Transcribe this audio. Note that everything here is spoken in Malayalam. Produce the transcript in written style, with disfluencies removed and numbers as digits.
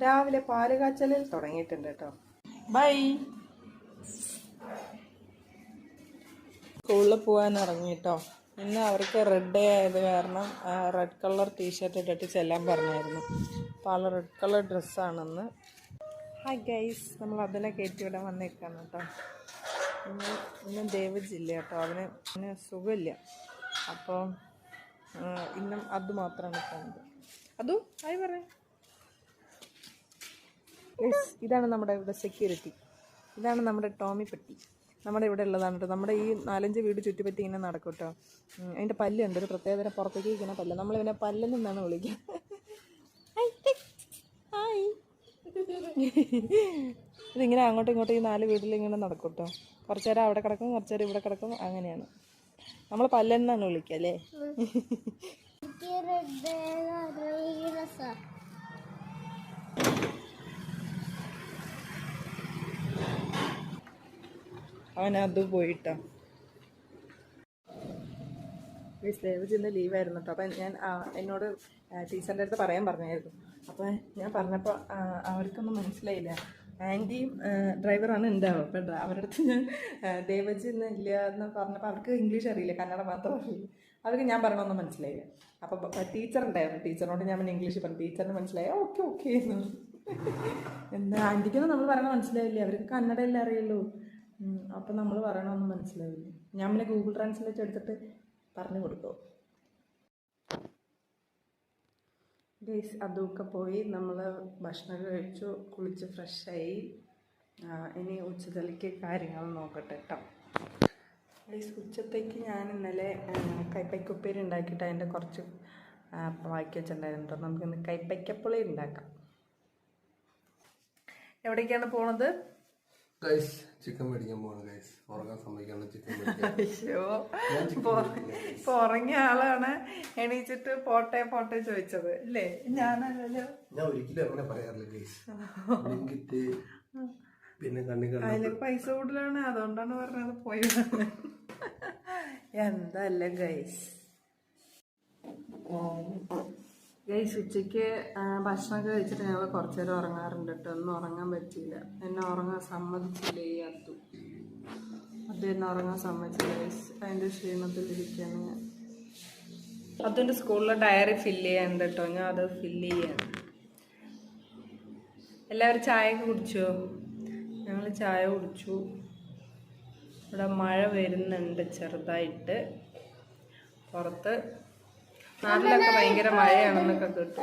രാവിലെ പാല് കാച്ചലിൽ തുടങ്ങിയിട്ടുണ്ട് കേട്ടോ. ബൈ. സ്കൂളിൽ പോകാൻ ഇറങ്ങി കേട്ടോ. ഇന്ന് അവർക്ക് റെഡ് ഡേ ആയത് കാരണം റെഡ് കളർ ടീഷർട്ട് ഇട്ടിട്ട് ചെല്ലാൻ പറഞ്ഞായിരുന്നു. അപ്പോൾ ആൾ റെഡ് കളർ ഡ്രസ്സാണെന്ന്. ഹായ് ഗൈസ്, നമ്മൾ അതിനെ കയറ്റിവിടാൻ വന്നേക്കാണ് കേട്ടോ. ഇന്നും ദേവജില്ല കേട്ടോ, അവന് സുഖമില്ല. അപ്പോൾ ഇന്നും അത് മാത്രമാണ് പോകുന്നത്. അതും ഹായ് പറയാം. ഇതാണ് നമ്മുടെ ഇവിടെ സെക്യൂരിറ്റി. ഇതാണ് നമ്മുടെ ടോമി പെട്ടി. നമ്മുടെ ഇവിടെ ഉള്ളതാണ് കേട്ടോ. നമ്മുടെ ഈ 4-5 വീട് ചുറ്റിപ്പറ്റി ഇങ്ങനെ നടക്കും കേട്ടോ. അതിൻ്റെ പല്ലുണ്ട്, ഒരു പ്രത്യേകതരം പുറത്തേക്ക് ഇരിക്കുന്ന പല്ല്. നമ്മളിവനെ പല്ലെന്ന് നിന്നാണ് വിളിക്കുക. ഹായ്. ഇതിങ്ങനെ അങ്ങോട്ടും ഇങ്ങോട്ടും ഈ 4 വീട്ടിൽ ഇങ്ങനെ നടക്കും കേട്ടോ. കുറച്ച് നേരം അവിടെ കിടക്കും, കുറച്ച് നേരം ഇവിടെ കിടക്കും, അങ്ങനെയാണ്. നമ്മൾ പല്ലെന്നാണ് വിളിക്കുക അല്ലേ? അവനത് പോയിട്ടോ. ദേവജി ഇന്ന് ലീവായിരുന്നു കേട്ടോ. അപ്പം ഞാൻ എന്നോട് ടീച്ചറിൻ്റെ അടുത്ത് പറയാൻ പറഞ്ഞായിരുന്നു. അപ്പോൾ ഞാൻ പറഞ്ഞപ്പോൾ അവർക്കൊന്നും മനസ്സിലായില്ല. ആൻറ്റിയും ഡ്രൈവറാണ് ഉണ്ടാവുക. അപ്പം അവരുടെ അടുത്ത് ഞാൻ ദേവജി ഇന്ന് ഇല്ല എന്ന് പറഞ്ഞപ്പോൾ അവർക്ക് ഇംഗ്ലീഷ് അറിയില്ല, കന്നഡ മാത്രം അറിയില്ല. അവർക്ക് ഞാൻ പറയണമെന്നും മനസ്സിലായില്ല. അപ്പം ടീച്ചർ ഉണ്ടായിരുന്നു. ടീച്ചറിനോട് ഞാൻ ഇംഗ്ലീഷ് പറഞ്ഞു. ടീച്ചറിന് മനസ്സിലായി. ഓക്കെ ഓക്കെ എന്ന്. എന്താ ആൻറ്റിക്കൊന്നും നമ്മൾ പറയണത് മനസ്സിലായില്ല. അവർക്ക് കന്നഡയല്ലേ അറിയുള്ളൂ. അപ്പം നമ്മൾ പറയണമെന്നും മനസ്സിലാവില്ല. ഞാൻ പിന്നെ ഗൂഗിൾ ട്രാൻസ്ലേറ്റ് എടുത്തിട്ട് പറഞ്ഞു കൊടുക്കും. ഗൈസ്, അതൊക്കെ പോയി നമ്മൾ ഭക്ഷണം കഴിച്ചു, കുളിച്ച് ഫ്രഷായി. ഇനി ഉച്ചതലിക്ക് കാര്യങ്ങൾ നോക്കട്ടെ കേട്ടോ. ഗൈസ്, ഉച്ചത്തേക്ക് ഞാൻ ഇന്നലെ കൈപ്പയ്ക്കുപ്പേരി ഉണ്ടാക്കിയിട്ട് അതിൻ്റെ കുറച്ച് ബാക്കി വെച്ചിട്ടുണ്ടായിരുന്നു കേട്ടോ. നമുക്കിന്ന് കൈപ്പയ്ക്കപ്പുളി ഉണ്ടാക്കാം. എവിടേക്കാണ് പോണത്? ഗൈസ്, ചിക്കൻ മേടിക്കാൻ പോവാണ് ഗൈസ്. ഉറങ്ങാൻ സമ്മതിക്കാണ് ചിക്കൻ മേടിക്കാൻ. അയ്യോ, ഇപ്പൊ ഉറങ്ങിയ ആളാണ് എണീച്ചിട്ട് പോട്ടെ പോട്ടെ ചോദിച്ചത് അല്ലേ? ഞാനല്ലോ. ഞാൻ ഒരിക്കലും അങ്ങനെ പറയാറില്ല ഗൈസ്. പിന്നെ അതിൽ പൈസ കൂടുതലാണ്, അതുകൊണ്ടാണ് പറഞ്ഞത് പോയി. എന്തല്ല ഗൈസ്. ഗൈസ്, ഉച്ചയ്ക്ക് ഭക്ഷണമൊക്കെ കഴിച്ചിട്ട് ഞങ്ങൾ കുറച്ച് നേരം ഉറങ്ങാറുണ്ട് കേട്ടോ. ഒന്നും ഉറങ്ങാൻ പറ്റിയില്ല. എന്നെ ഉറങ്ങാൻ സമ്മതിച്ചില്ല ഈ അത് എന്നെ ഉറങ്ങാൻ സമ്മതിച്ചില്ല ഗൈസ്. അതിൻ്റെ ക്ഷീണത്തിലിരിക്കുകയാണ് ഞാൻ. അതിൻ്റെ സ്കൂളിലെ ഡയറി ഫില്ല് ചെയ്യാനുണ്ട് കേട്ടോ. ഞാൻ അത് ഫില്ല് ചെയ്യാണ്. എല്ലാവരും ചായയൊക്കെ കുടിച്ചോ? ഞങ്ങൾ ചായ കുടിച്ചു. ഇവിടെ മഴ വരുന്നുണ്ട് ചെറുതായിട്ട്. പുറത്ത് നാട്ടിലൊക്കെ ഭയങ്കര മഴയാണെന്നൊക്കെ കേട്ടു.